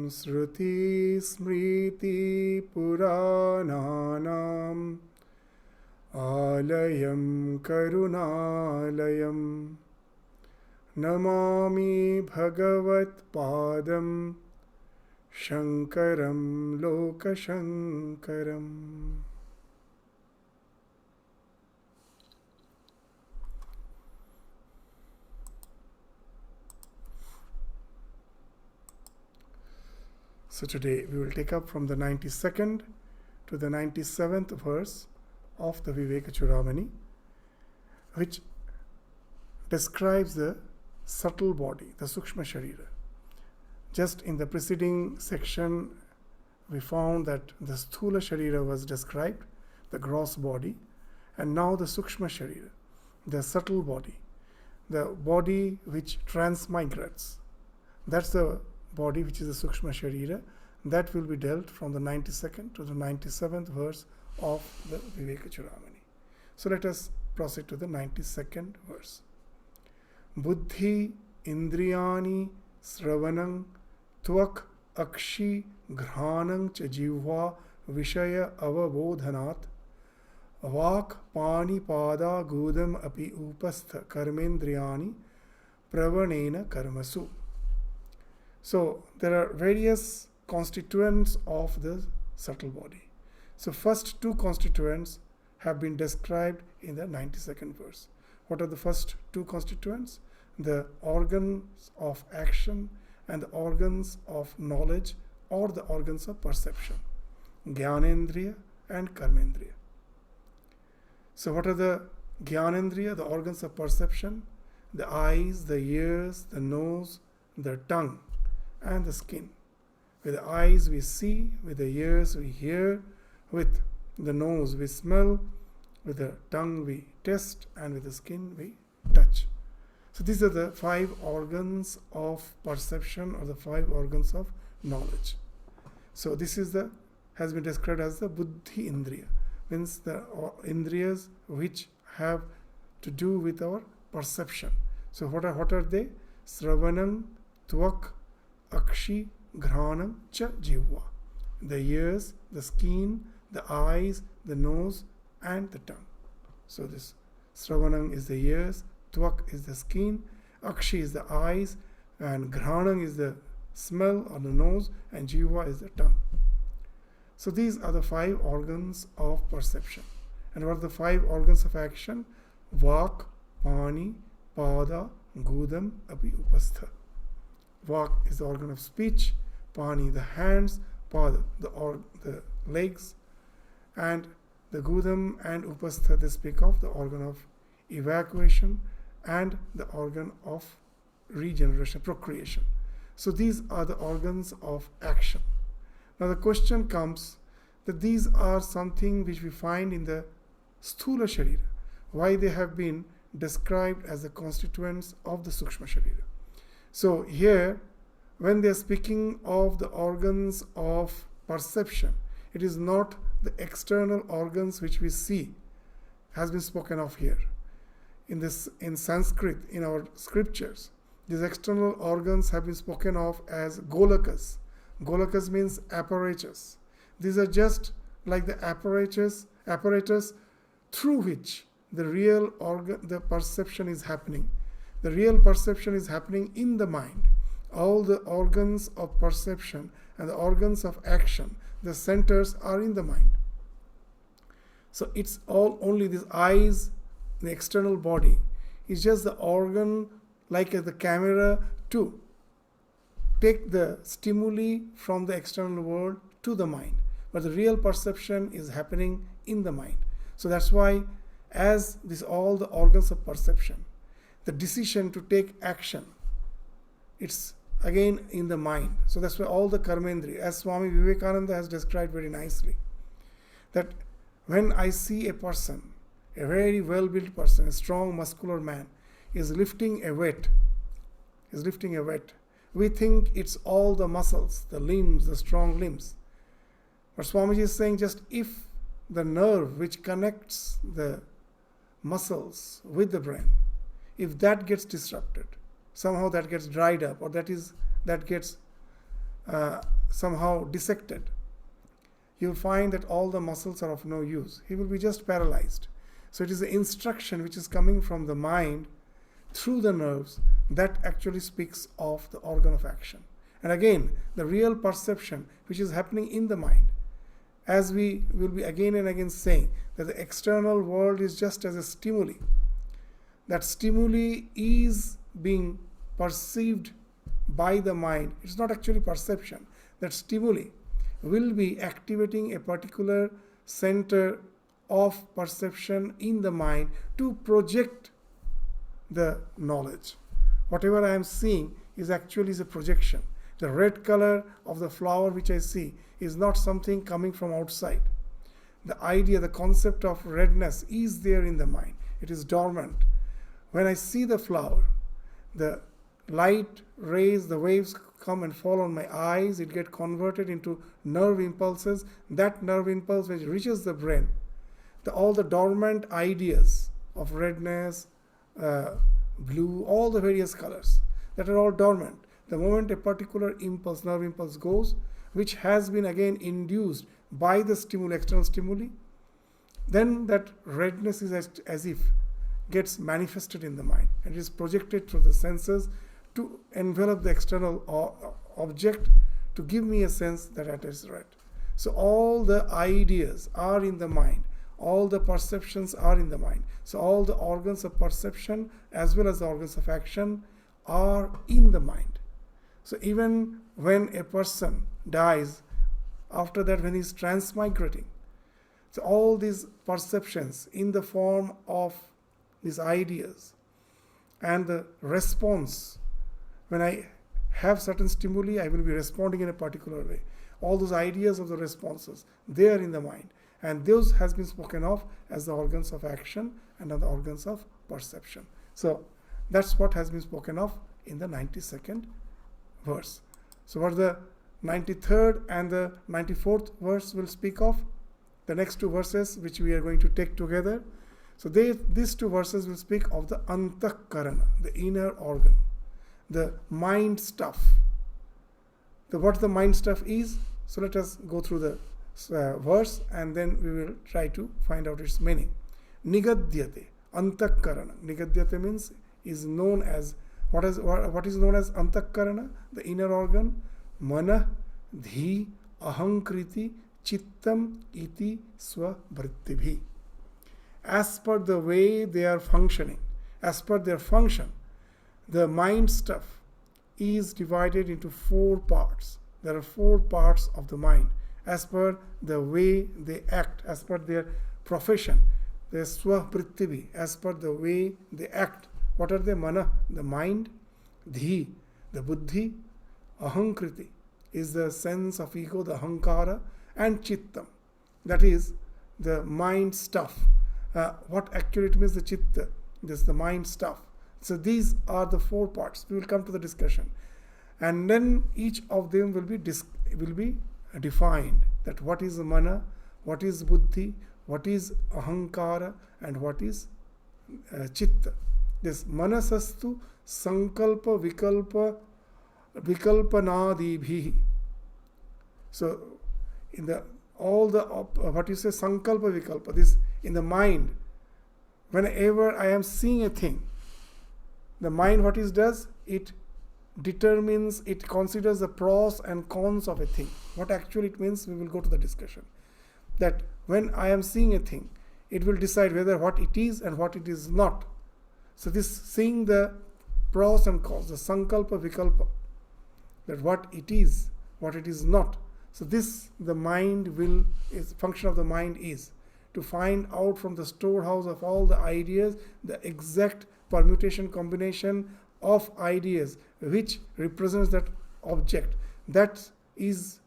Shruti Smriti Purananam Alayam Karunalayam Namami Bhagavat Padam Shankaram Lokashankaram. So today we will take up from the 92nd to the 97th verse of the Vivekachudamani, which describes the subtle body, the Sukshma Sharira. Just in the preceding section, we found that the Sthula Sharira was described, the gross body, and now the Sukshma Sharira, the subtle body, the body which transmigrates. That's the body which is the Sukshma Sharira. That will be dealt from the 92nd to the 97th verse of the Vivekachudamani. So let us proceed to the 92nd verse. Buddhi indriyani sravanam tvak akshi ghranam cha jivva vishaya avabodhanat vak pani pada gudam api upastha karmendriyani pravanena karmasu. So there are various constituents of the subtle body. So first two constituents have been described in the 92nd verse. What are the first two constituents? The organs of action and the organs of knowledge or the organs of perception. Jnanendriya and Karmendriya. So what are the Jnanendriya, the organs of perception? The eyes, the ears, the nose, the tongue, and the skin. With the eyes we see, with the ears we hear, with the nose we smell, with the tongue we taste, and with the skin we touch. So these are the five organs of perception or the five organs of knowledge. So this is has been described as the Buddhi Indriya, means the Indriyas which have to do with our perception. So what are they? Sravanam, Tvak, Akshi, Ghranam, Cha Jivva. The ears, the skin, the eyes, the nose, and the tongue. So this Sravanam is the ears, Tvak is the skin, Akshi is the eyes, and Ghranam is the smell or the nose, and Jivva is the tongue. So these are the five organs of perception. And what are the five organs of action? Vak, Pani, Pada, Gudam, Api Upastha. Vak is the organ of speech, Pani the hands, Pada the legs, and the Gudam and Upastha they speak of the organ of evacuation and the organ of regeneration, procreation. So these are the organs of action. Now the question comes that these are something which we find in the Sthula Sharira. Why they have been described as the constituents of the Sukshma Sharira. So here, when they are speaking of the organs of perception, it is not the external organs which we see has been spoken of here. In Sanskrit, in our scriptures, these external organs have been spoken of as golakas. Golakas means apparatus. These are just like the apparatus through which the real organ, the perception is happening. The real perception is happening in the mind. All the organs of perception and the organs of action, the centers are in the mind. So it's all only these eyes, the external body, is just the organ like the camera to take the stimuli from the external world to the mind. But the real perception is happening in the mind. So that's why as all the organs of perception, the decision to take action, it's again in the mind. So that's why all the karmendriya, as Swami Vivekachudamani has described very nicely, that when I see a person, a very well-built person, a strong muscular man, is lifting a weight, we think it's all the muscles, the limbs, the strong limbs. But Swamiji is saying just if the nerve which connects the muscles with the brain, if that gets disrupted, somehow that gets dried up or that gets somehow dissected, you will find that all the muscles are of no use. He will be just paralyzed. So it is the instruction which is coming from the mind through the nerves that actually speaks of the organ of action. And again, the real perception which is happening in the mind, as we will be again and again saying, that the external world is just as a stimuli. That stimuli is being perceived by the mind. It's not actually perception. That stimuli will be activating a particular center of perception in the mind to project the knowledge. Whatever I am seeing is actually a projection. The red color of the flower which I see is not something coming from outside. The idea, the concept of redness is there in the mind. It is dormant. When I see the flower, the light rays, the waves come and fall on my eyes. It gets converted into nerve impulses. That nerve impulse which reaches the brain, all the dormant ideas of redness, blue, all the various colors that are all dormant. The moment a particular impulse, nerve impulse goes, which has been again induced by the stimuli, external stimuli, then that redness is as if gets manifested in the mind and is projected through the senses to envelop the external object to give me a sense that it is red. So all the ideas are in the mind. All the perceptions are in the mind. So all the organs of perception as well as the organs of action are in the mind. So even when a person dies, after that when he is transmigrating, so all these perceptions in the form of these ideas and the response, when I have certain stimuli, I will be responding in a particular way. All those ideas of the responses, they are in the mind. And those has been spoken of as the organs of action and the organs of perception. So that's what has been spoken of in the 92nd verse. So what the 93rd and the 94th verse will speak of? The next two verses which we are going to take together. So these two verses will speak of the antakarana, the inner organ, the mind stuff. What the mind stuff is, so let us go through the verse and then we will try to find out its meaning. Nigadyate, antakarana. Nigadyate means is known as, what is known as antakarana, the inner organ? Mana, dhi, ahankriti, chittam, iti, svavrittibhi. As per the way they are functioning, as per their function, the mind stuff is divided into 4 parts. There are 4 parts of the mind as per the way they act, as per their profession. The svavrittibhi, as per the way they act. What are they? Mana, the mind. Dhi, the buddhi. Ahankriti is the sense of ego, the ahankara. And chittam, that is the mind stuff. What actually it means, the chitta, this is the mind stuff. So these are the 4 parts. We will come to the discussion. And then each of them will be defined, that what is mana, what is buddhi, what is ahankara, and what is chitta. This manasastu sankalpa vikalpanadibhi. So in the sankalpa vikalpa, this in the mind, whenever I am seeing a thing, the mind what it does, it determines, it considers the pros and cons of a thing. What actually it means, we will go to the discussion. That when I am seeing a thing, it will decide whether what it is and what it is not. So this seeing the pros and cons, the sankalpa vikalpa, that what it is not. So this, the mind will, is function of the mind is to find out from the storehouse of all the ideas the exact permutation combination of ideas which represents that object that is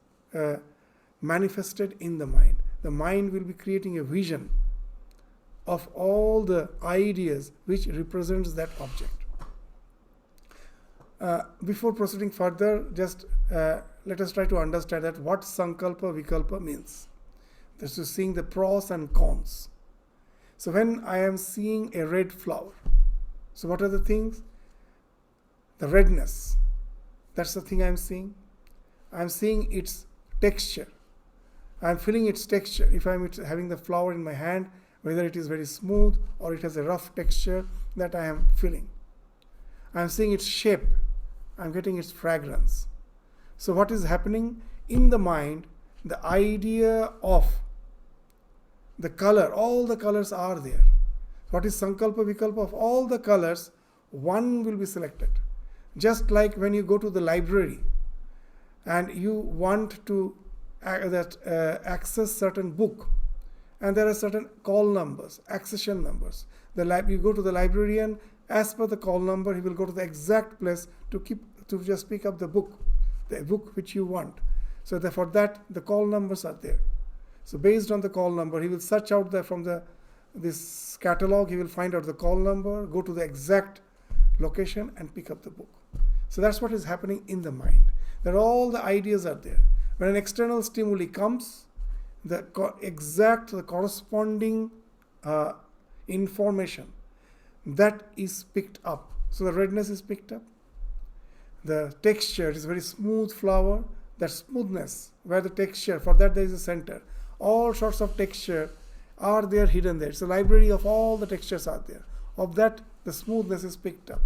manifested in the mind. The mind will be creating a vision of all the ideas which represents that object. Before proceeding further, just let us try to understand that what sankalpa vikalpa means. This is seeing the pros and cons. So when I am seeing a red flower, so what are the things? The redness, that's the thing I am seeing. I'm seeing its texture. I'm feeling its texture. If I'm having the flower in my hand, whether it is very smooth or it has a rough texture, that I am feeling. I'm seeing its shape. I'm getting its fragrance. So what is happening in the mind? The idea of the color, all the colors are there. What is Sankalpa Vikalpa? Of all the colors, one will be selected. Just like when you go to the library and you want to access certain book, and there are certain call numbers, accession numbers. You go to the librarian, as per the call number, he will go to the exact place to just pick up the book which you want. So for that, the call numbers are there. So based on the call number, he will search out from this catalog, he will find out the call number, go to the exact location and pick up the book. So that's what is happening in the mind. That all the ideas are there. When an external stimuli comes, the corresponding information that is picked up. So the redness is picked up. The texture is very smooth flower. That smoothness, where the texture, for that there is a center. All sorts of texture are there hidden there. It's a library of all the textures are there. Of that, the smoothness is picked up.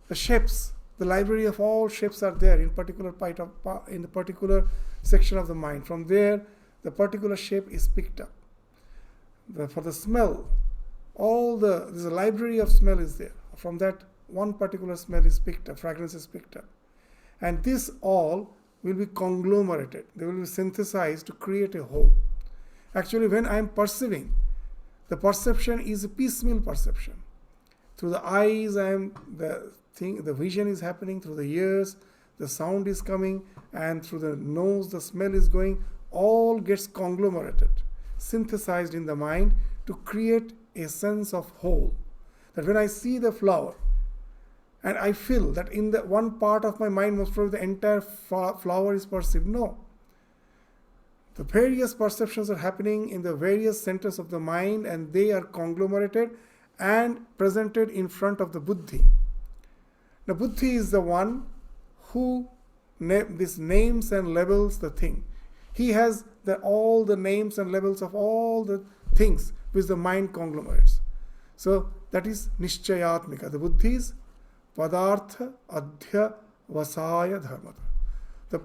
The shapes, the library of all shapes are there in the particular section of the mind. From there, the particular shape is picked up. For the smell, there's a library of smell is there. From that, one particular smell is picked up, fragrance is picked up. And this all will be conglomerated. They will be synthesized to create a whole. Actually, when I am perceiving, the perception is a piecemeal perception. Through the eyes, the vision is happening. Through the ears, the sound is coming, and through the nose, the smell is going. All gets conglomerated, synthesized in the mind to create a sense of whole. That when I see the flower, and I feel that in the one part of my mind most probably the entire flower is perceived. No. The various perceptions are happening in the various centers of the mind, and they are conglomerated and presented in front of the buddhi. The buddhi is the one who this names and labels the thing. He has all the names and labels of all the things which the mind conglomerates. So that is Nishchayatmika. The buddhi is Padartha Adhyavasaya Dharmata. The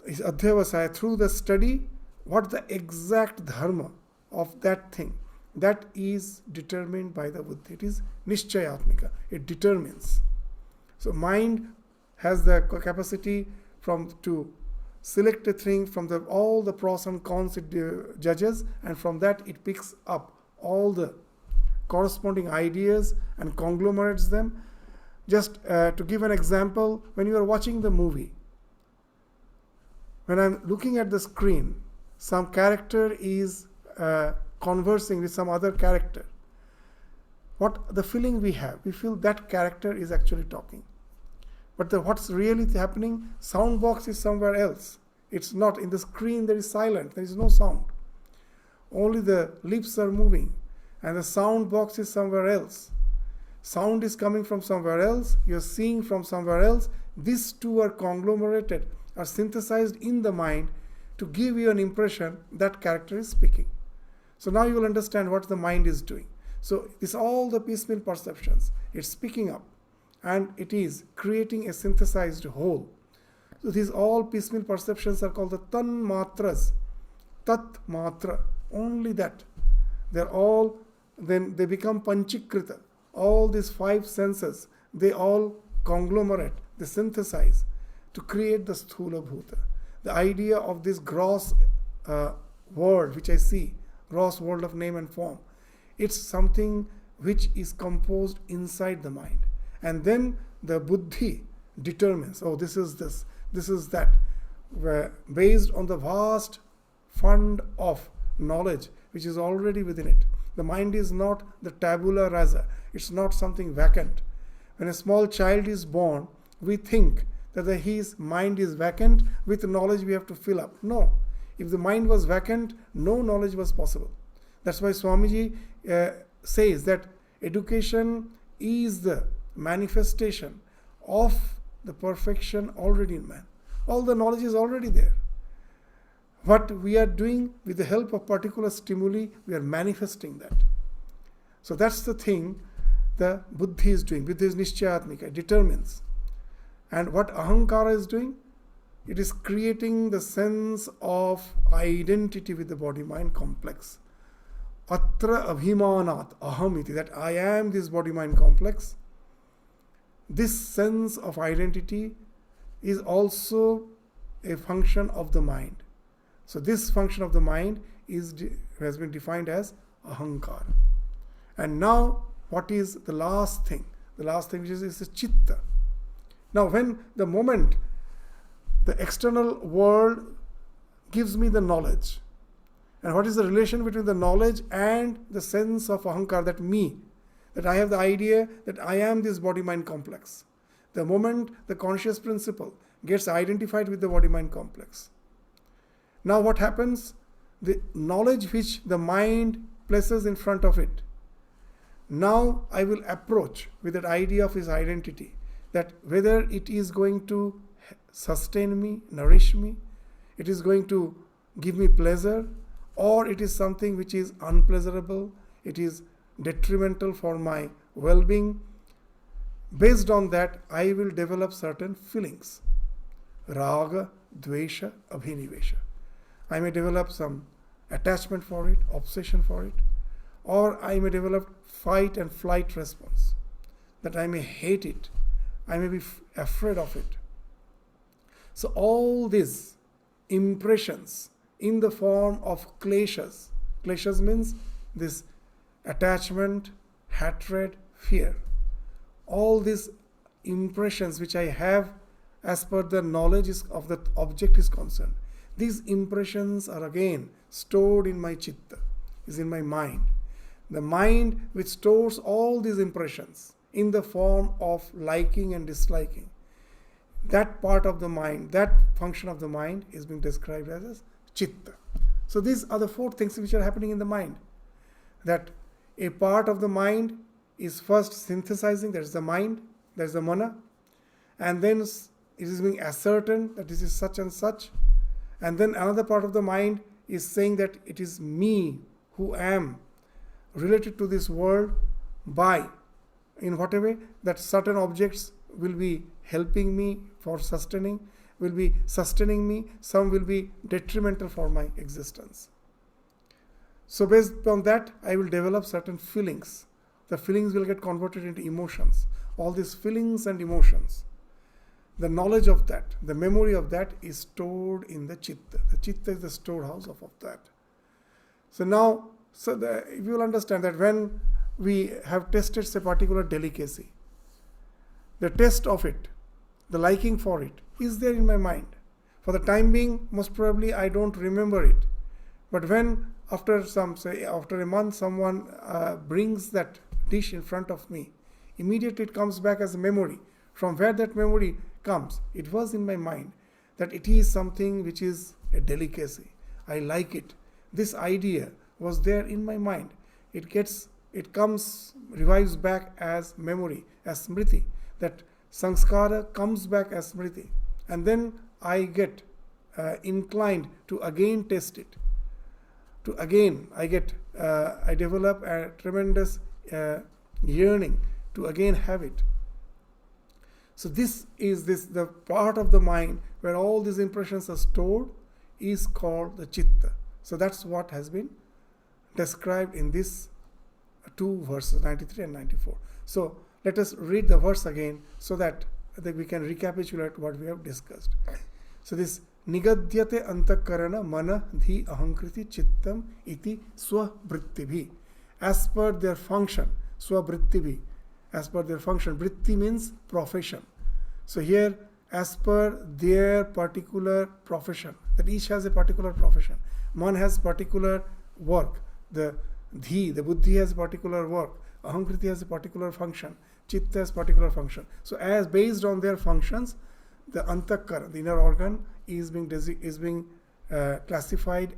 Adhyavasaya, through the study, what the exact dharma of that thing, that is determined by the buddhi. It is Nishchayatmika. It determines. So mind has the capacity to select a thing from all the pros and cons it judges, and from that it picks up all the corresponding ideas and conglomerates them. Just to give an example, when you are watching the movie, when I'm looking at the screen, some character is conversing with some other character. What the feeling we have? We feel that character is actually talking. But what's really happening? Sound box is somewhere else. It's not. In the screen there is silence. There is no sound. Only the lips are moving. And the sound box is somewhere else. Sound is coming from somewhere else. You're seeing from somewhere else. These two are conglomerated, are synthesized in the mind to give you an impression that character is speaking. So now you will understand what the mind is doing. So it's all the piecemeal perceptions. It's picking up and it is creating a synthesized whole. So these all piecemeal perceptions are called the tan matras. Tat matra. Only that. They're all, then they become panchikrita. All these five senses, they all conglomerate, they synthesize to create the sthula bhuta. The idea of this gross world which I see, gross world of name and form, it's something which is composed inside the mind. And then the buddhi determines, oh, this is this, this is that. Based on the vast fund of knowledge which is already within it. The mind is not the tabula rasa. It's not something vacant. When a small child is born, we think that his mind is vacant with knowledge we have to fill up. No. If the mind was vacant, no knowledge was possible. That's why Swamiji says that education is the manifestation of the perfection already in man. All the knowledge is already there. What we are doing with the help of particular stimuli, we are manifesting that. So that's the thing the buddhi is doing. Buddhi is nishchayatmika, it determines. And what ahankara is doing? It is creating the sense of identity with the body-mind complex. Atra abhimanat ahamiti, that I am this body-mind complex. This sense of identity is also a function of the mind. So this function of the mind has been defined as ahankara. And now, what is the last thing? The last thing which is the chitta. Now, when the moment the external world gives me the knowledge, and what is the relation between the knowledge and the sense of ahankara, that me, that I have the idea that I am this body-mind complex. The moment the conscious principle gets identified with the body-mind complex. Now what happens? The knowledge which the mind places in front of it, now I will approach with that idea of his identity, that whether it is going to sustain me, nourish me, it is going to give me pleasure, or it is something which is unpleasurable, it is detrimental for my well-being. Based on that, I will develop certain feelings. Raga, dvesha, abhinivesha. I may develop some attachment for it, obsession for it, or I may develop fight and flight response, that I may hate it, I may be afraid of it. So all these impressions in the form of kleshas. Kleshas means this attachment, hatred, fear. All these impressions which I have as per the knowledge of the object is concerned. These impressions are again stored in my chitta, is in my mind. The mind which stores all these impressions in the form of liking and disliking. That part of the mind, that function of the mind is being described as chitta. So these are the four things which are happening in the mind. That a part of the mind is first synthesizing, that is the mind, that is the mana, and then it is being ascertained that this is such and such, and then another part of the mind is saying that it is me who am related to this world by, in whatever way, that certain objects will be helping me for sustaining, will be sustaining me, some will be detrimental for my existence. So based on that, I will develop certain feelings. The feelings will get converted into emotions. All these feelings and emotions, the knowledge of that, the memory of that is stored in the chitta. The chitta is the storehouse of that. So now, if you will understand that when we have tasted a particular delicacy, the taste of it, the liking for it is there in my mind. For the time being, most probably I don't remember it. But when after a month someone brings that dish in front of me, immediately it comes back as a memory. From where that memory comes, it was in my mind that it is something which is a delicacy. I like it. This idea was there in my mind. It revives back as memory, as smriti. That sanskara comes back as smriti. And then I get inclined to again taste it. I develop a tremendous yearning to again have it. So the part of the mind where all these impressions are stored is called the chitta. So that's what has been described in these two verses, 93 and 94. So let us read the verse again so that we can recapitulate what we have discussed. So this nigadyate antakarana mana dhi ahankriti chittam iti swavrittibhi. As per their function, swavrittibhi. As per their function. Vritti means profession. So here, as per their particular profession, that each has a particular profession. Man has particular work. The buddhi has particular work. Ahankriti has a particular function. Chitta has particular function. So as based on their functions, the antakara, the inner organ, is being classified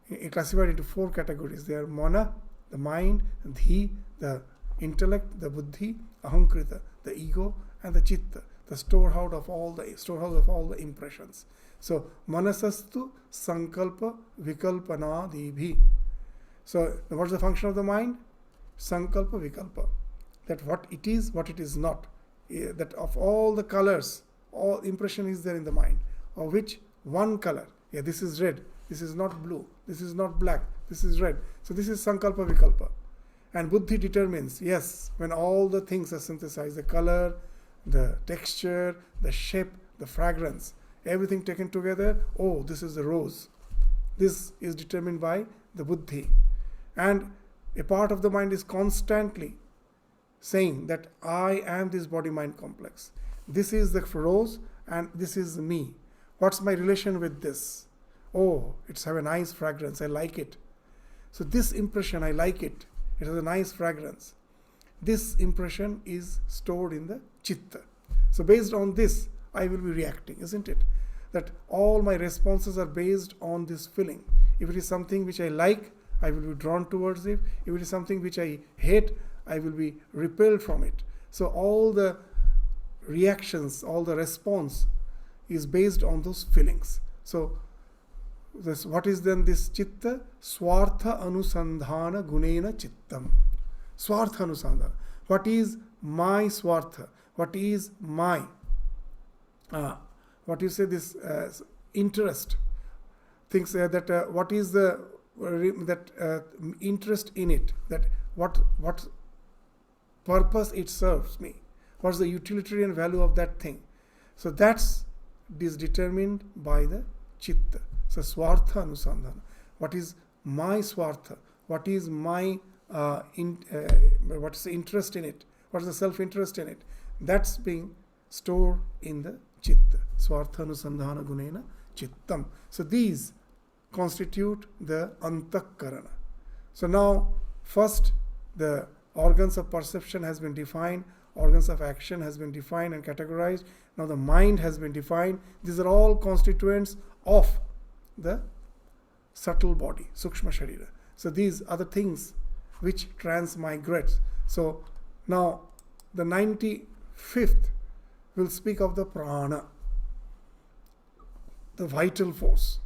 into four categories. They are mana, the mind, dhi, the intellect, the buddhi, ahankrita, the ego, and the chitta, the storehouse of all the impressions. So manasastu sankalpa vikalpanadibhi. So what's the function of the mind? Sankalpa vikalpa. That what it is not. That of all the colors, all impression is there in the mind, of which one color, this is red, this is not blue, this is not black, this is red. So this is sankalpa vikalpa. And buddhi determines, yes, when all the things are synthesized, the color, the texture, the shape, the fragrance, everything taken together, this is the rose. This is determined by the buddhi. And a part of the mind is constantly saying that I am this body-mind complex. This is the rose and this is me. What's my relation with this? It's have a nice fragrance, I like it. So this impression, I like it. It has a nice fragrance. This impression is stored in the chitta. So based on this, I will be reacting, isn't it? That all my responses are based on this feeling. If it is something which I like, I will be drawn towards it. If it is something which I hate, I will be repelled from it. So all the reactions, all the response is based on those feelings. So what is then this chitta? Swartha anusandhana gunena chittam. Swartha anusandhana. What is my swartha? What is my interest? Things that what is the interest in it? That what purpose it serves me? What's the utilitarian value of that thing? So that's determined by the chitta. So swartha anusandhana. What is my swartha? What is my what's the interest in it? What's the self-interest in it? That's being stored in the chitta. Swartha anusandhana gunena chittam. So these constitute the antakarana. So now first the organs of perception has been defined, organs of action has been defined and categorized. Now the mind has been defined. These are all constituents of the subtle body, sukshma sharira. So these are the things which transmigrate. So now the 95th will speak of the prana, the vital force.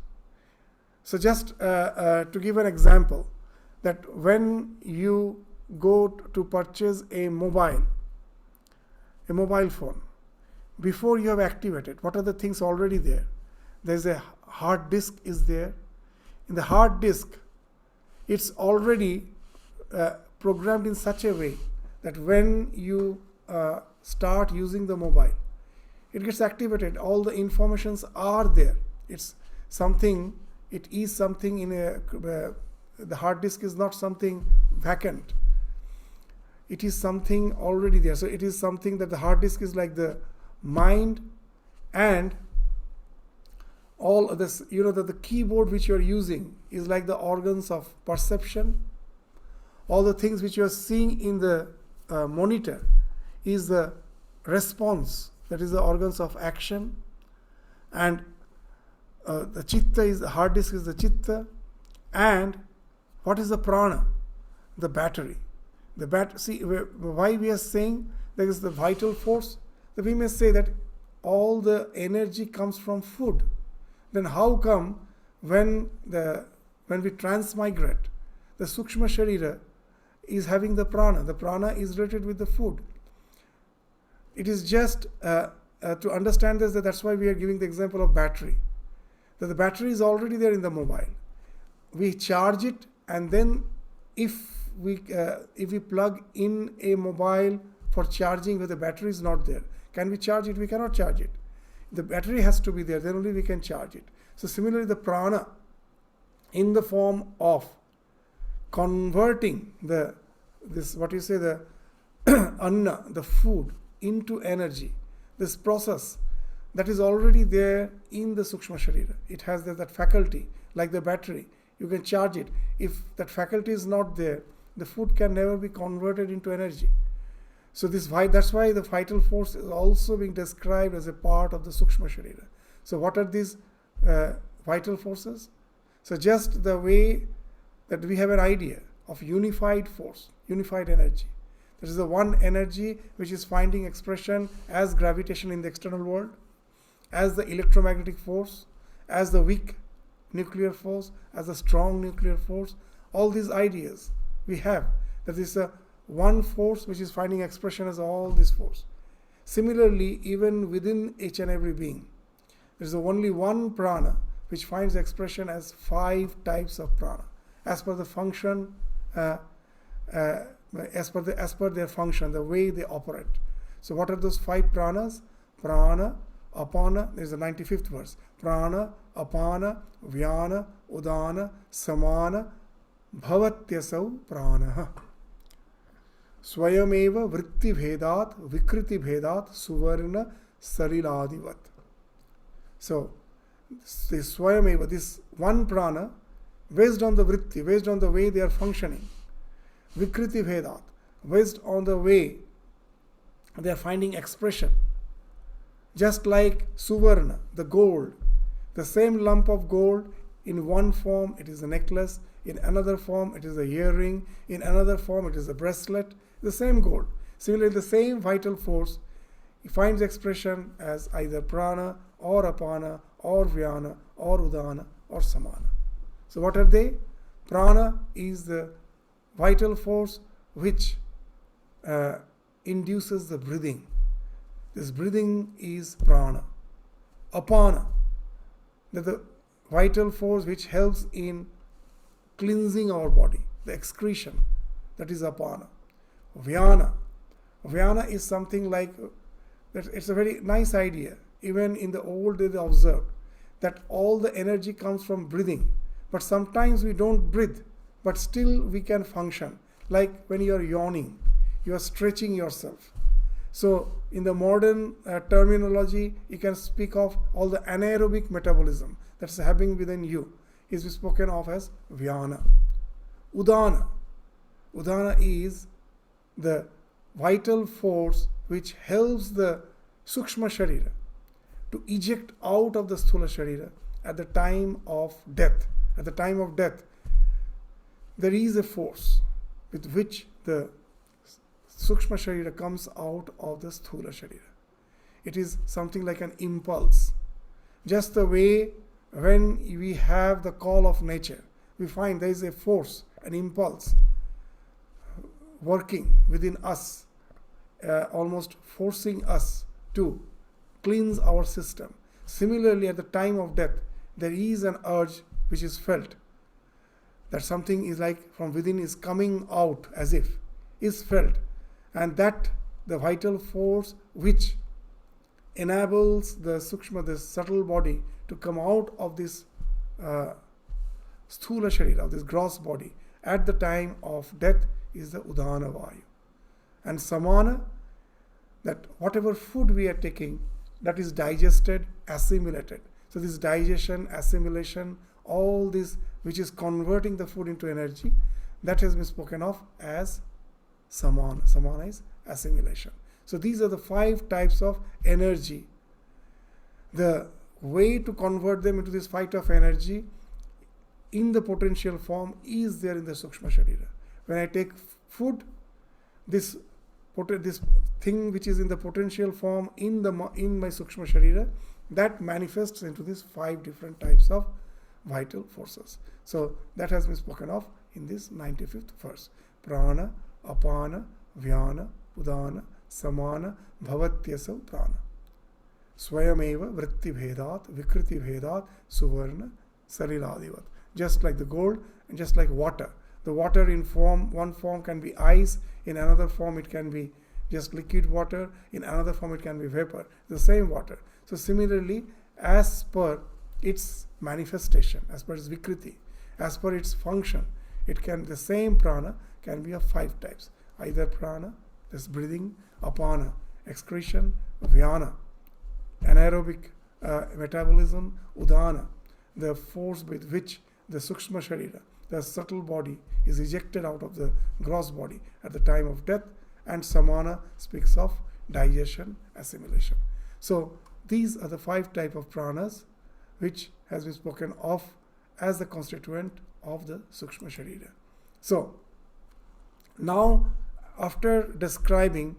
So just to give an example, that when you go to purchase a mobile phone, before you have activated, what are the things already there? There's a hard disk is there. In the hard disk, it's already programmed in such a way that when you start using the mobile, it gets activated. All the informations are there. It is something in the hard disk is not something vacant. It is something already there. So it is something that the hard disk is like the mind, and all of this, that the keyboard which you are using is like the organs of perception. All the things which you are seeing in the monitor is the response, that is the organs of action. And the chitta is, the hard disk is the chitta. And what is the prana? The battery. See, why we are saying there is the vital force? That we may say that all the energy comes from food. Then how come when we transmigrate, the sukshma sharira is having the prana is related with the food. It is just to understand this, that's why we are giving the example of battery. That the battery is already there in the mobile. We charge it, and then if we plug in a mobile for charging where the battery is not there, can we charge it? We cannot charge it. The battery has to be there, then only we can charge it. So similarly, the prana, in the form of converting the anna, the food, into energy, this process, that is already there in the sukshma sharira. It has that faculty, like the battery. You can charge it. If that faculty is not there, the food can never be converted into energy. So that's why the vital force is also being described as a part of the sukshma sharira. So what are these vital forces? So just the way that we have an idea of unified force, unified energy, It is the one energy which is finding expression as gravitation in the external world, as the electromagnetic force, as the weak nuclear force, as the strong nuclear force. All these ideas we have, that is a one force which is finding expression as all this force. Similarly, even within each and every being, there is only one prana which finds expression as 5 types of prana, as per the function, as per their function, the way they operate. So what are those 5 pranas? Prana, apana, there is the 95th verse. Prana, apana, vyana, udana, samana, bhavatyasau prana. Swayameva vritti bhedat, vikriti bhedat, suvarna sariladivat. So, this Swayameva, this one prana, based on the vritti, based on the way they are functioning, vikriti bhedat, based on the way they are finding expression. Just like suvarna, the gold, the same lump of gold, in one form it is a necklace, in another form it is a earring, in another form it is a bracelet, the same gold. Similarly, the same vital force finds expression as either prana or apana or vyana or udana or samana. So what are they? Prana is the vital force which induces the breathing. This breathing is prana. Apana, the vital force which helps in cleansing our body, the excretion, that is apana. Vyana. Vyana is something like, that it's a very nice idea. Even in the old days they observed that all the energy comes from breathing. But sometimes we don't breathe, but still we can function. Like when you are yawning, you are stretching yourself. So in the modern terminology, you can speak of all the anaerobic metabolism that's happening within you is spoken of as vyana. Udana. Udana is the vital force which helps the sukshma sharira to eject out of the sthula sharira at the time of death. At the time of death, there is a force with which the sukshma sharira comes out of the sthula sharira. It is something like an impulse. Just the way when we have the call of nature, we find there is a force, an impulse working within us, almost forcing us to cleanse our system. Similarly, at the time of death, there is an urge which is felt, that something is like from within is coming out, as if is felt, and that the vital force which enables the sukshma, the subtle body, to come out of this sthula sharira, of this gross body, at the time of death, is the udana vayu. And samana, that whatever food we are taking, that is digested, assimilated. So this digestion, assimilation, all this which is converting the food into energy, that has been spoken of as samana. Samana is assimilation. So these are the 5 types of energy. The way to convert them into this 5 types of energy in the potential form is there in the sukshma sharira. When I take food, this thing which is in the potential form in my sukshma sharira, that manifests into these 5 different types of vital forces. So that has been spoken of in this 95th verse. Prana, apana, vyana, udana, samana, bhavatyasau prana. Swayameva vritti bhedat, vikriti bhedat, suvarna sariladivat. Just like the gold and just like water. The water in one form can be ice, in another form it can be just liquid water, in another form it can be vapor. The same water. So similarly, as per its manifestation, as per its vikriti, as per its function, the same prana can be of 5 types. Either prana, this breathing, apana, excretion, vyana, anaerobic metabolism, udana, the force with which the sukshma sharira, the subtle body, is ejected out of the gross body at the time of death, and samana speaks of digestion, assimilation. So these are the 5 types of pranas which has been spoken of as the constituent of the sukshma sharira. So now after describing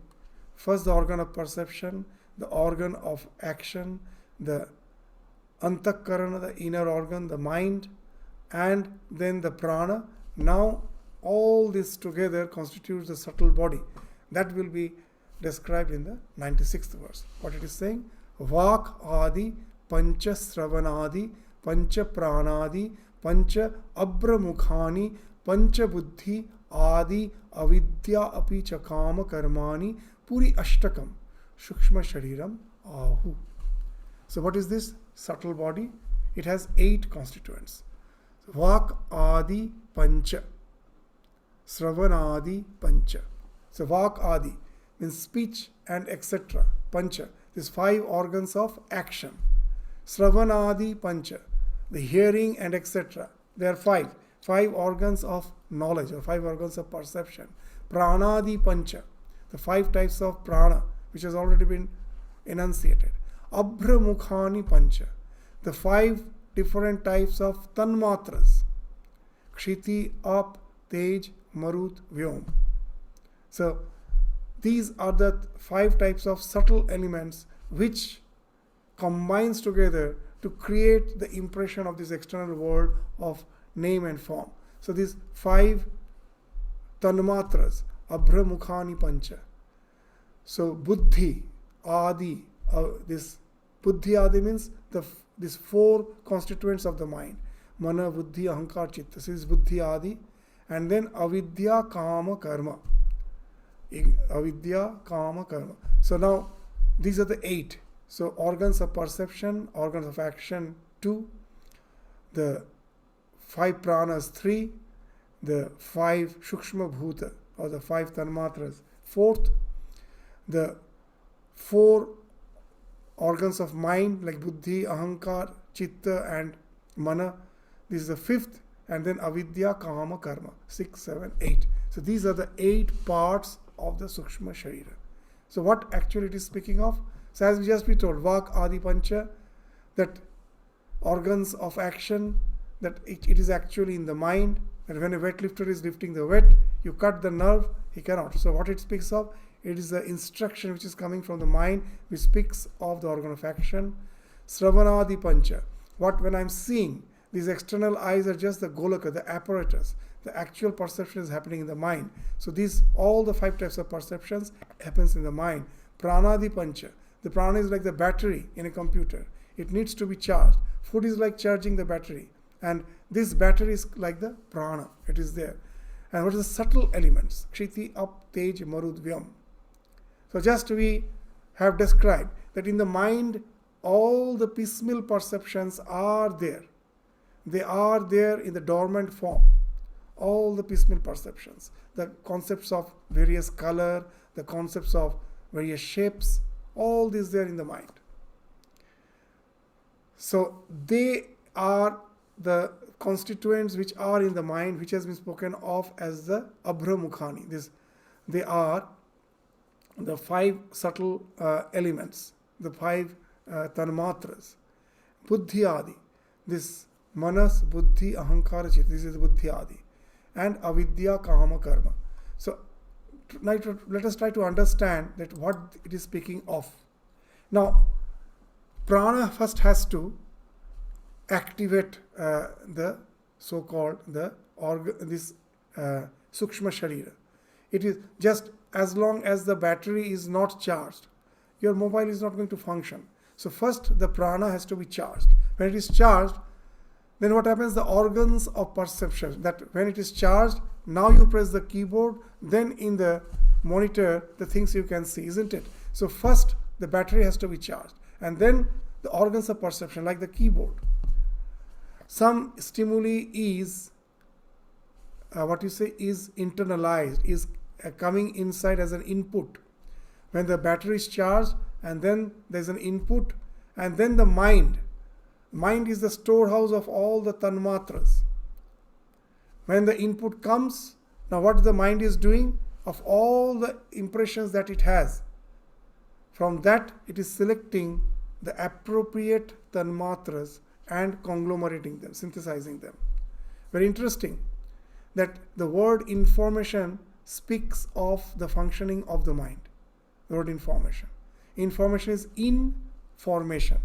first the organ of perception, the organ of action, the antakarana, the inner organ, the mind, and then the prana, now all this together constitutes the subtle body. That will be described in the 96th verse. What it is saying? Vak adi pancha sravanadi pancha pranadi pancha abramukhani pancha buddhi adi avidya api cha kama karmani puri ashtakam shukshma shariram ahu. So what is this subtle body? It has 8 constituents. Vak adi pancha, sravanadi pancha. So vak adi means speech and etc. Pancha, these 5 organs of action. Sravanadi pancha, the hearing and etc. There are 5 organs of knowledge or 5 organs of perception. Pranadi pancha, the 5 types of prana which has already been enunciated. Abhramukhani pancha, the 5 different types of tanmatras. Kshiti, Ap, Tej, Marut, Vyom. So these are the 5 types of subtle elements which combines together to create the impression of this external world of name and form. So these 5 tanmatras, Abhramukhani pancha. So buddhi, adi, this buddhi adi means these 4 constituents of the mind. Mana, buddhi, ahankar, chitta. So this is buddhi adi. And then avidya, kama, karma. Avidya, kama, karma. So now these are the 8. So organs of perception, organs of action 2, the 5 pranas 3, the 5 shukshma bhuta or the 5 tanmatras 4th, the 4 organs of mind like buddhi, ahankar, chitta and mana. This is the 5th, and then avidya, kama, karma 6, 7, 8. So these are the 8 parts of the sukshma sharira. So what actually it is speaking of? So as we just be told, vak adi pancha, that organs of action, that it is actually in the mind, and when a weightlifter is lifting the weight, you cut the nerve, he cannot. So what it speaks of? It is the instruction which is coming from the mind, which speaks of the organ of action. Sravanadi pancha, what when I am seeing, these external eyes are just the golaka, the apparatus. The actual perception is happening in the mind. So these, all the 5 types of perceptions happens in the mind. Pranadi pancha, the prana is like the battery in a computer. It needs to be charged. Food is like charging the battery. And this battery is like the prana. It is there. And what are the subtle elements? Kshiti, Ap, Tej, Marud, Vyam. So just we have described that in the mind, all the piecemeal perceptions are there. They are there in the dormant form. All the piecemeal perceptions. The concepts of various color, the concepts of various shapes, all this there in the mind. So they are the constituents which are in the mind, which has been spoken of as the abhramukhani. They are the 5 subtle elements, the 5 tanmatras. Buddhi adi, this manas, buddhi, ahankara, chitta, this is buddhi adi. And avidya, kama, karma. So let us try to understand that what it is speaking of. Now, prana first has to activate the so-called this sukshma sharira. It is just as long as the battery is not charged, your mobile is not going to function. So first the prana has to be charged. When it is charged, then what happens? The organs of perception, that when it is charged, now you press the keyboard, then in the monitor the things you can see, isn't it? So first the battery has to be charged, and then the organs of perception like the keyboard. Some stimuli is is internalized, is coming inside as an input. When the battery is charged, and then there's an input, and then the mind is the storehouse of all the tanmatras. When the input comes, now what the mind is doing, of all the impressions that it has, from that it is selecting the appropriate tanmatras and conglomerating them, synthesizing them. Very interesting that the word information speaks of the functioning of the mind. The word information. Information is in formation,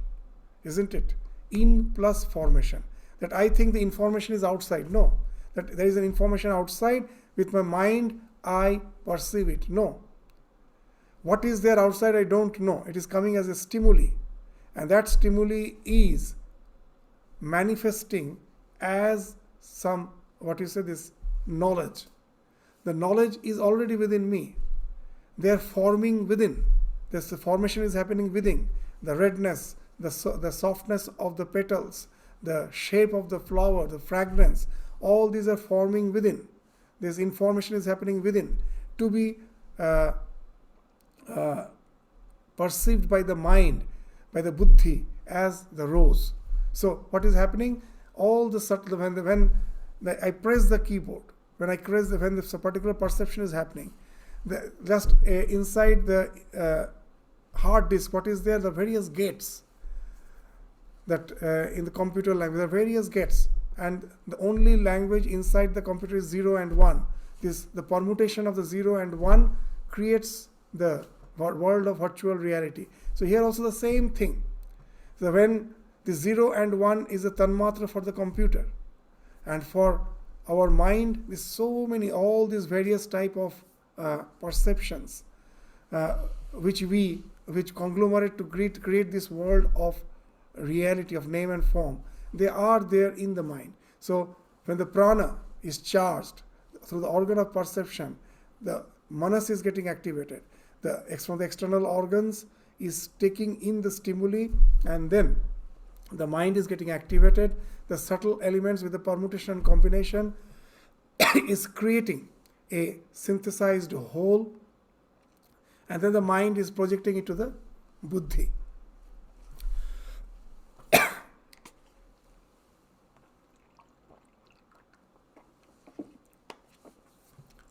isn't it? In plus formation. That I think the information is outside. No. That there is an information outside. With my mind, I perceive it. No. What is there outside, I don't know. It is coming as a stimuli. And that stimuli is manifesting as some, this knowledge. The knowledge is already within me. They are forming within. This formation is happening within. The redness, the softness of the petals, the shape of the flower, the fragrance, all these are forming within. This information is happening within to be perceived by the mind, by the buddhi as the rose. So what is happening? All the subtle, when I press the keyboard, when this particular perception is happening, inside the hard disk, what is there? The various gates. That in the computer language, there are various gates, and the only language inside the computer is 0 and 1. The permutation of the 0 and 1 creates the world of virtual reality. So here also the same thing. So when the 0 and 1 is a tanmatra for the computer, and for our mind, there's so many, all these various type of perceptions which conglomerate to create this world of reality, of name and form. They are there in the mind. So when the prana is charged through the organ of perception, the manas is getting activated. From the external organs is taking in the stimuli, and then the mind is getting activated. The subtle elements with the permutation and combination is creating a synthesized whole, and then the mind is projecting it to the buddhi.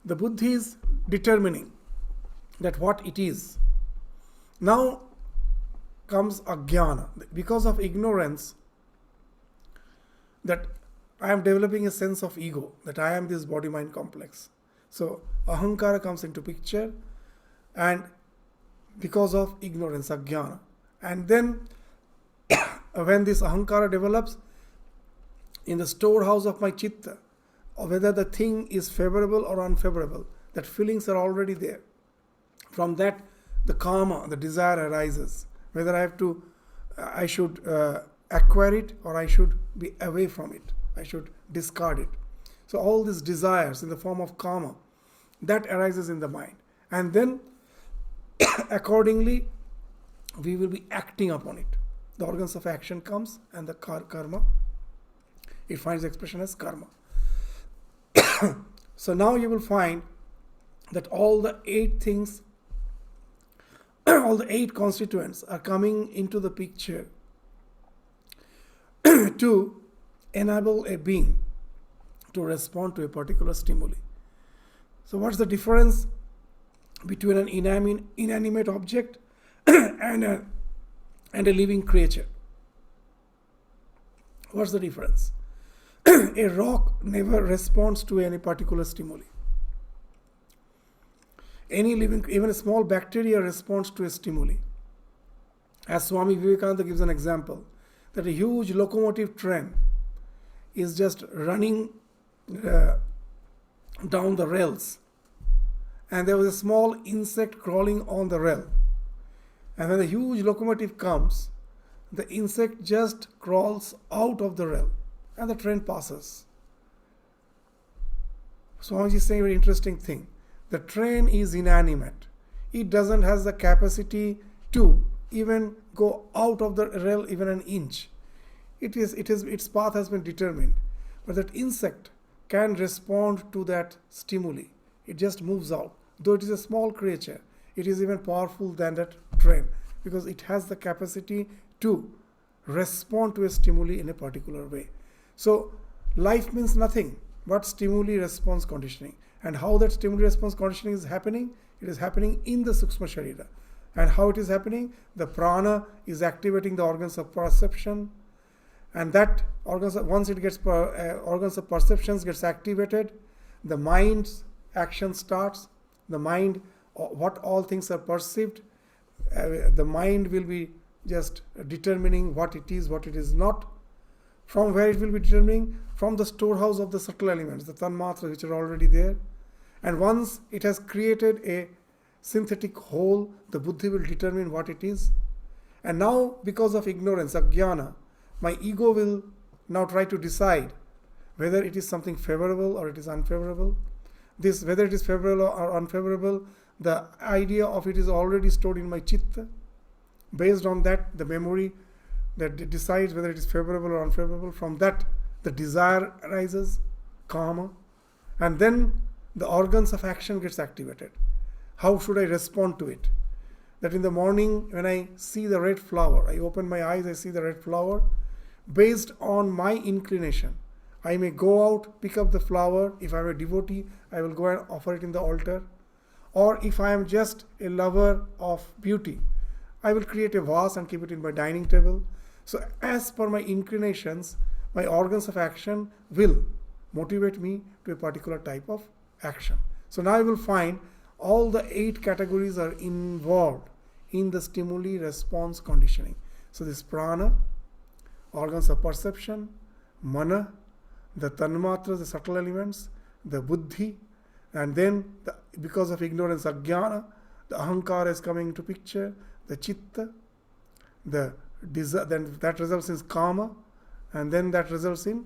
The buddhi is determining that what it is. Now comes ajnana. Because of ignorance, that I am developing a sense of ego, that I am this body-mind complex. So ahankara comes into picture, and because of ignorance, ajnana. And then when this ahankara develops in the storehouse of my chitta, or whether the thing is favorable or unfavorable, that feelings are already there. From that, the kama, the desire arises. Whether I should acquire it, or I should be away from it. I should discard it. So all these desires in the form of kama, that arises in the mind. And then, accordingly, we will be acting upon it. The organs of action comes, and the karma, it finds expression as karma. So now you will find that all the 8 things, all the 8 constituents are coming into the picture to enable a being to respond to a particular stimuli. So what's the difference between an inanimate object and a living creature? What's the difference? A rock never responds to any particular stimuli. Even a small bacteria responds to a stimuli. As Swami Vivekachudamani gives an example, that a huge locomotive train is just running down the rails, and there was a small insect crawling on the rail. And when the huge locomotive comes, the insect just crawls out of the rail, and the train passes. Swamiji is saying a very interesting thing. The train is inanimate. It doesn't have the capacity to even go out of the rail even an inch. Its path has been determined. But that insect can respond to that stimuli. It just moves out. Though it is a small creature, it is even powerful than that train, because it has the capacity to respond to a stimuli in a particular way. So life means nothing but stimuli response conditioning. And how that stimuli response conditioning is happening? It is happening in the Sukshma Sharira. And how it is happening? The prana is activating the organs of perception, and that once it gets organs of perceptions gets activated, the mind action starts, the mind, what all things are perceived, the mind will be just determining what it is not. From where it will be determining? From the storehouse of the subtle elements, the tanmatras which are already there. And once it has created a synthetic whole, the buddhi will determine what it is. And now, because of ignorance, ajnana, my ego will now try to decide whether it is something favorable or it is unfavorable. This, whether it is favorable or unfavorable, the idea of it is already stored in my chitta. Based on that, the memory that decides whether it is favorable or unfavorable. From that, the desire arises, kama, and then the organs of action gets activated. How should I respond to it? That in the morning when I see the red flower, I open my eyes, I see the red flower. Based on my inclination, I may go out, pick up the flower. If I am a devotee, I will go and offer it in the altar. Or if I am just a lover of beauty, I will create a vase and keep it in my dining table. So as per my inclinations, my organs of action will motivate me to a particular type of action. So now I will find all the 8 categories are involved in the stimuli response conditioning. So this prana, organs of perception, mana, the tanmatras, the subtle elements, the buddhi, and then because of ignorance, ajnana, the ahankara is coming into picture, the chitta, the desire, then that results in kama, and then that results in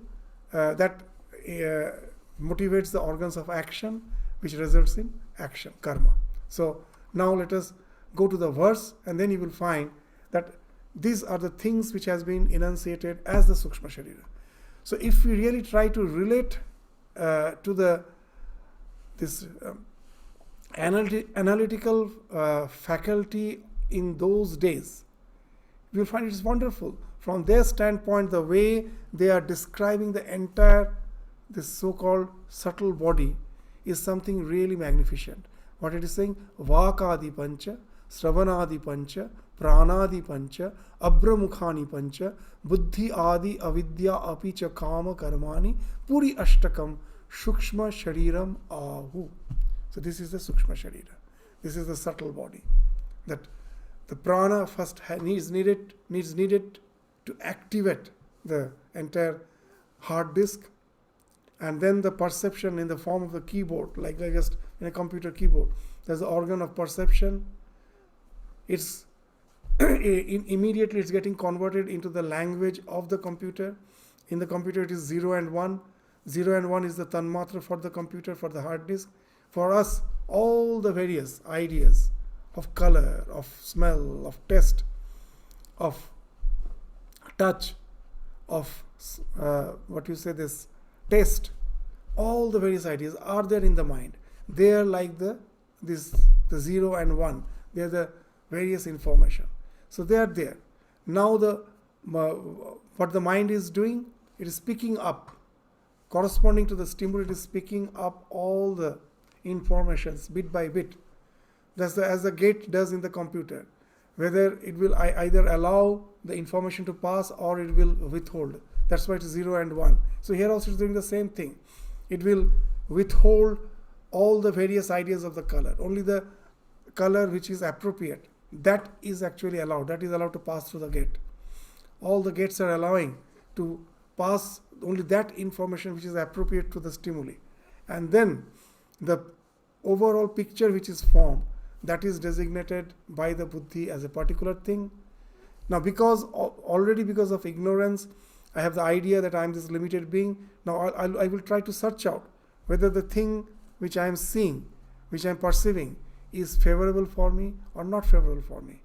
motivates the organs of action, which results in action, karma. So now let us go to the verse, and then you will find that these are the things which has been enunciated as the Sukshma Sharira. So if we really try to relate to this analytical faculty in those days, you will find it is wonderful. From their standpoint, the way they are describing the entire, this so-called subtle body, is something really magnificent. What it is saying? Vakadi pancha, Sravanadi pancha, Pranadi pancha, Abramukhani pancha, Buddhi adi avidya apicha kama karmani, Puri ashtakam, Shukshma shariram ahu. So this is the Sukshma Sharira. This is the subtle body. That the prana first needs needed to activate the entire hard disk, and then the perception in the form of the keyboard, like just in a computer keyboard. There's the organ of perception. It's immediately it's getting converted into the language of the computer. In the computer it is 0 and 1. 0 and 1 is the tanmatra for the computer, for the hard disk. For us, all the various ideas of color, of smell, of taste, of touch, of taste, all the various ideas are there in the mind. They are like the 0 and 1. They are the various information. So they are there. Now what the mind is doing, it is picking up, corresponding to the stimuli, it is picking up all the informations bit by bit. That's as the gate does in the computer. Whether it will either allow the information to pass or it will withhold. That's why it is 0 and 1. So here also it is doing the same thing. It will withhold all the various ideas of the color. Only the color which is appropriate, that is actually allowed. That is allowed to pass through the gate. All the gates are allowing to pass only that information which is appropriate to the stimuli. And then the overall picture which is formed, that is designated by the buddhi as a particular thing. Now because of ignorance, I have the idea that I am this limited being. Now I will try to search out whether the thing which I am seeing, which I am perceiving, is favorable for me or not favorable for me.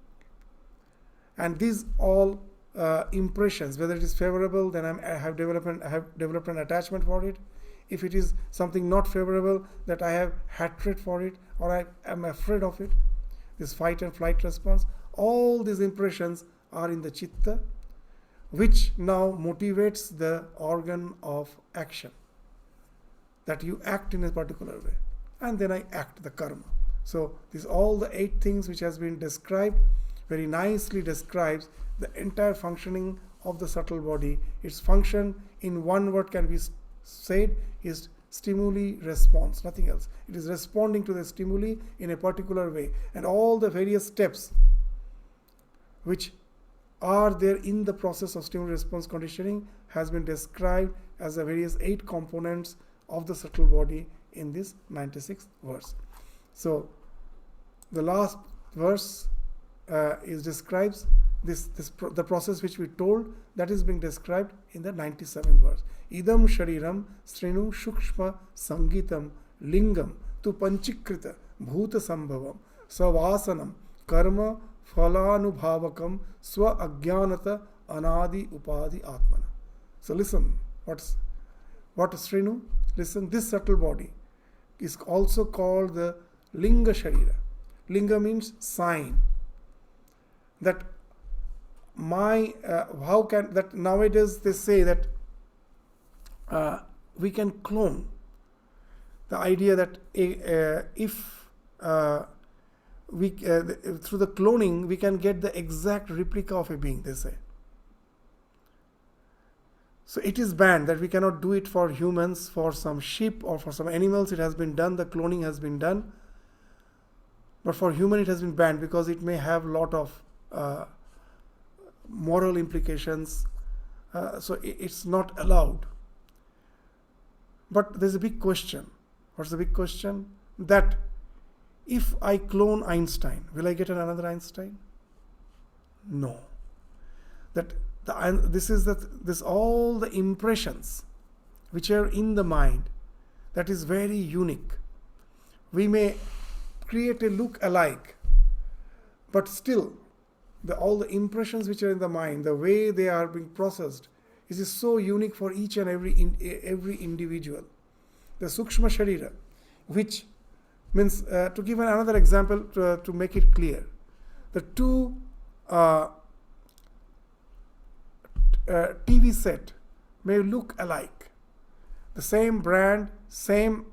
And these all impressions, whether it is favorable, then I have developed an attachment for it. If it is something not favorable, that I have hatred for it, or I am afraid of it, this fight and flight response, all these impressions are in the chitta, which now motivates the organ of action, that you act in a particular way, and then I act, the karma. So these all the 8 things which has been described, very nicely describes the entire functioning of the subtle body. Its function in one word can be said is stimuli response, nothing else. It is responding to the stimuli in a particular way. And all the various steps which are there in the process of stimuli response conditioning has been described as the various 8 components of the subtle body in this 96th verse. So the last verse describes the process which we told, that is being described in the 97th verse. Idam shariram srinu shukshma sangitam lingam tu panchikrita bhuta sambhavam savasanam karma phalanubhavakam swa ajnanata anadi upadi atmana. So listen, what srinu? Listen, this subtle body is also called the linga sharira. Linga means sign. That how can that nowadays they say that we can clone. The idea that if we through the cloning we can get the exact replica of a being, they say. So it is banned, that we cannot do it for humans, for some sheep or for some animals. It has been done, the cloning has been done. But for human it has been banned because it may have a lot of moral implications. So it's not allowed. But there's a big question. What's the big question? That if I clone Einstein, will I get another Einstein? No. That all the impressions which are in the mind, that is very unique. We may create a look-alike, but still all the impressions which are in the mind, the way they are being processed, is so unique for each and every individual. The sukshma sharira, which means, to give another example to make it clear, the two TV set may look alike. The same brand, same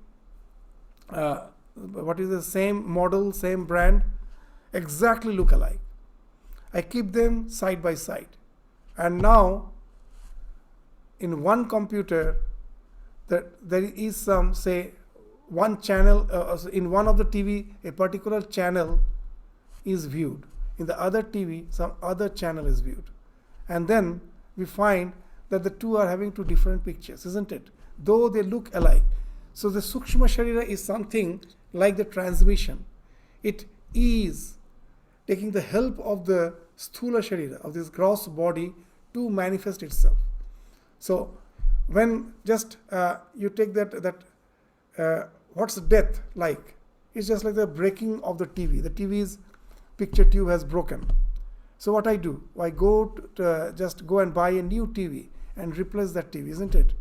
same model, same brand, exactly look alike. I keep them side by side. And now, in one computer, there is some, say, one channel, in one of the TV, a particular channel is viewed. In the other TV, some other channel is viewed. And then we find that the two are having two different pictures, isn't it? Though they look alike. So the Sukshma Sharira is something like the transmission. It is taking the help of the Sthula Sharira, of this gross body, to manifest itself. So when just you take what's death like? It's just like the breaking of the TV. The TV's picture tube has broken. So what I do? I go and buy a new TV and replace that TV, isn't it?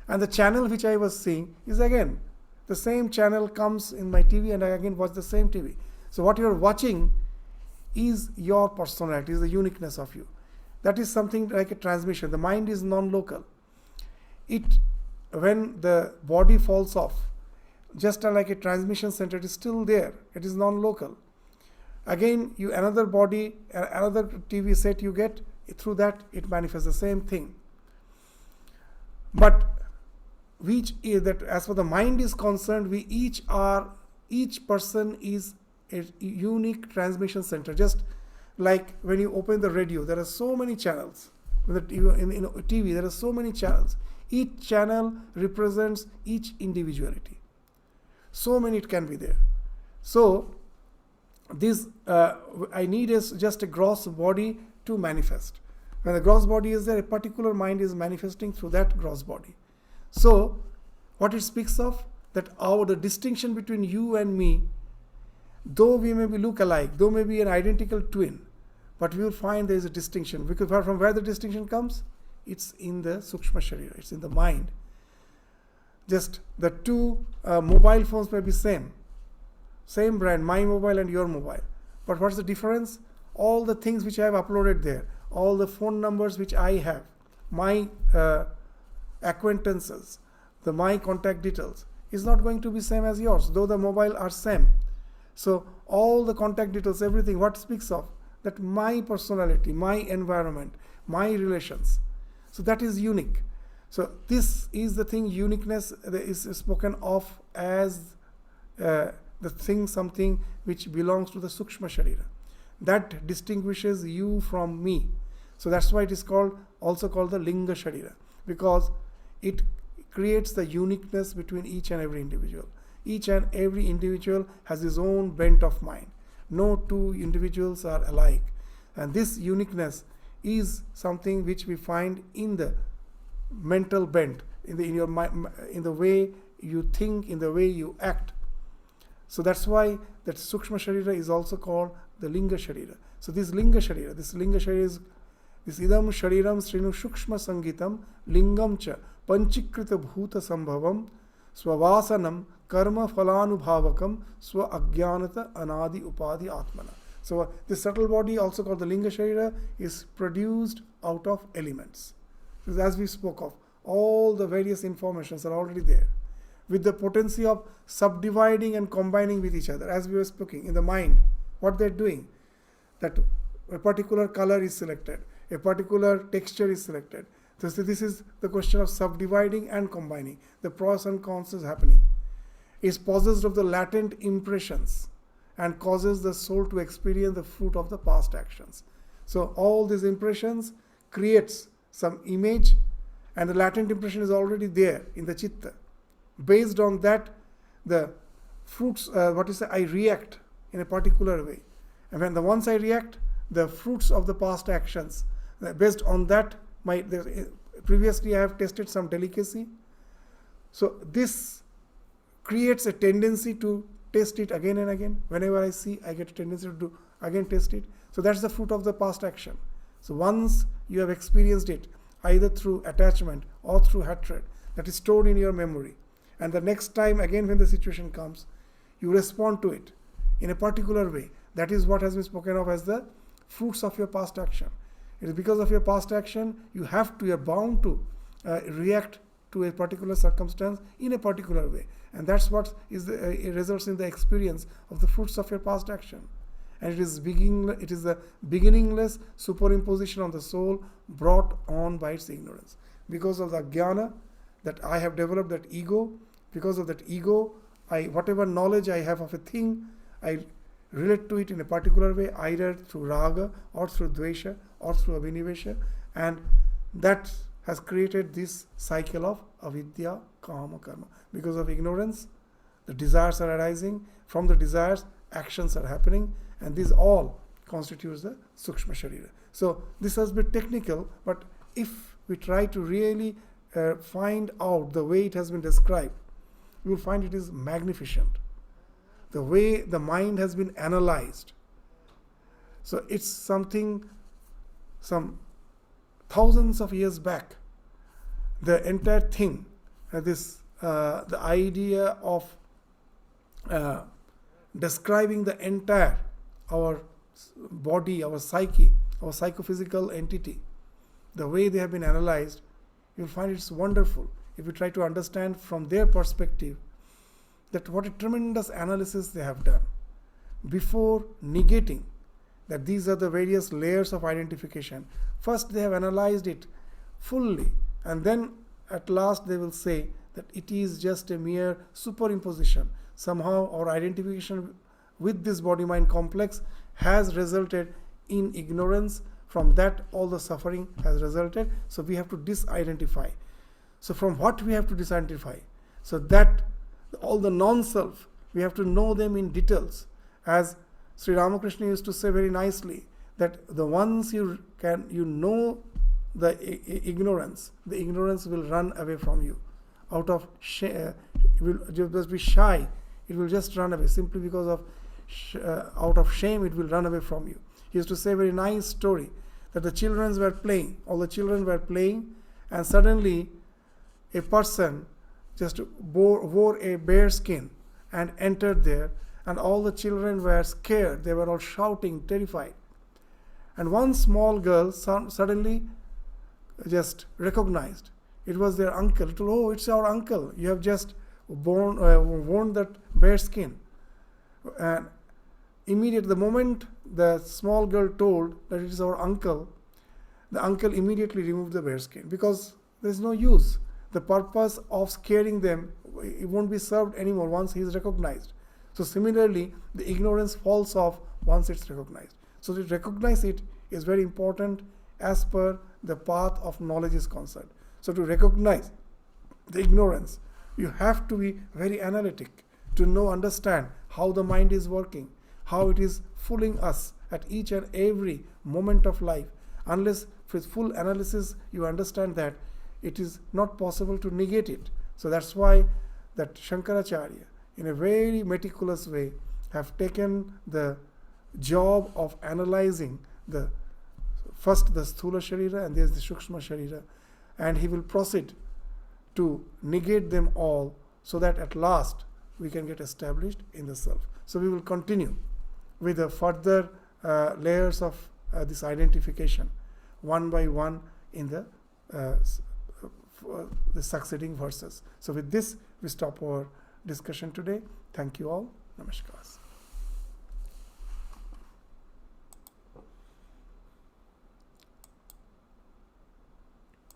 And the channel which I was seeing is again, the same channel comes in my TV and I again watch the same TV. So what you're watching is your personality, is the uniqueness of you. That is something like a transmission. The mind is non-local. When the body falls off, just like a transmission center, it is still there. It is non-local. Again, another body, another TV set you get, through that it manifests the same thing. But as far the mind is concerned, each person is a unique transmission center. Just like when you open the radio, there are so many channels. In TV, there are so many channels. Each channel represents each individuality. So many it can be there. So this I need is just a gross body to manifest. When the gross body is there, a particular mind is manifesting through that gross body. So what it speaks of, that the distinction between you and me, though we may look alike, though may be an identical twin, but we will find there is a distinction. Because from where the distinction comes, it's in the Sukshma Sharira, it's in the mind. Just the two mobile phones may be same brand, my mobile and your mobile. But what's the difference? All the things which I have uploaded there, all the phone numbers which I have, my acquaintances, my contact details is not going to be same as yours, though the mobile are same. So all the contact details, everything, what speaks of? That my personality, my environment, my relations. So that is unique. So this is the thing, uniqueness is spoken of as the thing, something which belongs to the Sukshma Sharira. That distinguishes you from me. So that's why it is also called the Linga Sharira, because it creates the uniqueness between each and every individual. Each and every individual has his own bent of mind. No two individuals are alike. And this uniqueness is something which we find in the mental bent, in your mind, in the way you think, in the way you act. So that's why that Sukshma Sharira is also called the Linga Sharira. So this Linga Sharira is this Idam Shariram Srinu Shukshma Sangitam Lingam Cha Panchikrita Bhuta Sambhavam Swavasanam Karma Phalanubhavakam Swa Agyanata Anadi Upadi Atmana. So this subtle body, also called the Linga Sharira, is produced out of elements. Because as we spoke of, all the various informations are already there, with the potency of subdividing and combining with each other. As we were speaking, in the mind, what they're doing, that a particular color is selected, a particular texture is selected. So this is the question of subdividing and combining. The pros and cons is happening. It's possessed of the latent impressions and causes the soul to experience the fruit of the past actions. So all these impressions creates some image, and the latent impression is already there in the chitta. Based on that, the fruits, I react in a particular way. And when once I react, the fruits of the past actions, based on that, previously I have tested some delicacy. So this creates a tendency to test it again and again. Whenever I see, I get a tendency to do again test it. So that's the fruit of the past action. So once you have experienced it, either through attachment or through hatred, that is stored in your memory. And the next time again when the situation comes, you respond to it in a particular way. That is what has been spoken of as the fruits of your past action. It is because of your past action, you are bound to react to a particular circumstance in a particular way. And that's what it results in the experience of the fruits of your past action. And it is the beginningless superimposition on the soul brought on by its ignorance. Because of the jnana that I have developed, that ego, because of that ego, whatever knowledge I have of a thing, I relate to it in a particular way, either through raga or through dvesha or through abhinivesha, and that has created this cycle of avidya, kama, karma. Because of ignorance, the desires are arising. From the desires, actions are happening, and this all constitutes the Sukshma Sharira. So this has been technical, but if we try to really find out the way it has been described, you will find it is magnificent. The way the mind has been analyzed. So it's something, some thousands of years back, the entire thing, the idea of describing the entire, our body, our psyche, our psychophysical entity, the way they have been analyzed, you'll find it's wonderful if you try to understand from their perspective that what a tremendous analysis they have done before negating that these are the various layers of identification. First they have analyzed it fully, and then at last they will say that it is just a mere superimposition. Somehow our identification with this body-mind complex has resulted in ignorance. From that all the suffering has resulted. So we have to disidentify. So from what we have to disidentify? So that all the non-self, we have to know them in details. As Sri Ramakrishna used to say very nicely, that the once you know the ignorance, the ignorance will run away from you. Out of shame, it will just be shy. It will just run away simply because of out of shame. It will run away from you. He used to say a very nice story that the children were playing. All the children were playing, and suddenly a person just wore a bear skin and entered there, and all the children were scared. They were all shouting, terrified. And one small girl suddenly just recognized it was their uncle. Told, "Oh, it's our uncle. You have just worn that bear skin." And immediately, the moment the small girl told that it is our uncle, the uncle immediately removed the bear skin, because there's no use. The purpose of scaring them, it won't be served anymore once he is recognized. So similarly, the ignorance falls off once it's recognized. So to recognize it is very important as per the path of knowledge is concerned. So to recognize the ignorance, you have to be very analytic to understand how the mind is working, how it is fooling us at each and every moment of life. Unless with full analysis you understand that, it is not possible to negate it. So that's why that Shankaracharya, in a very meticulous way, have taken the job of analyzing first the Sthula Sharira and there's the Shukshma Sharira, and he will proceed to negate them all so that at last we can get established in the self. So we will continue with the further layers of this identification one by one in the succeeding verses. So with this we stop our discussion today. Thank you all. Namaskar.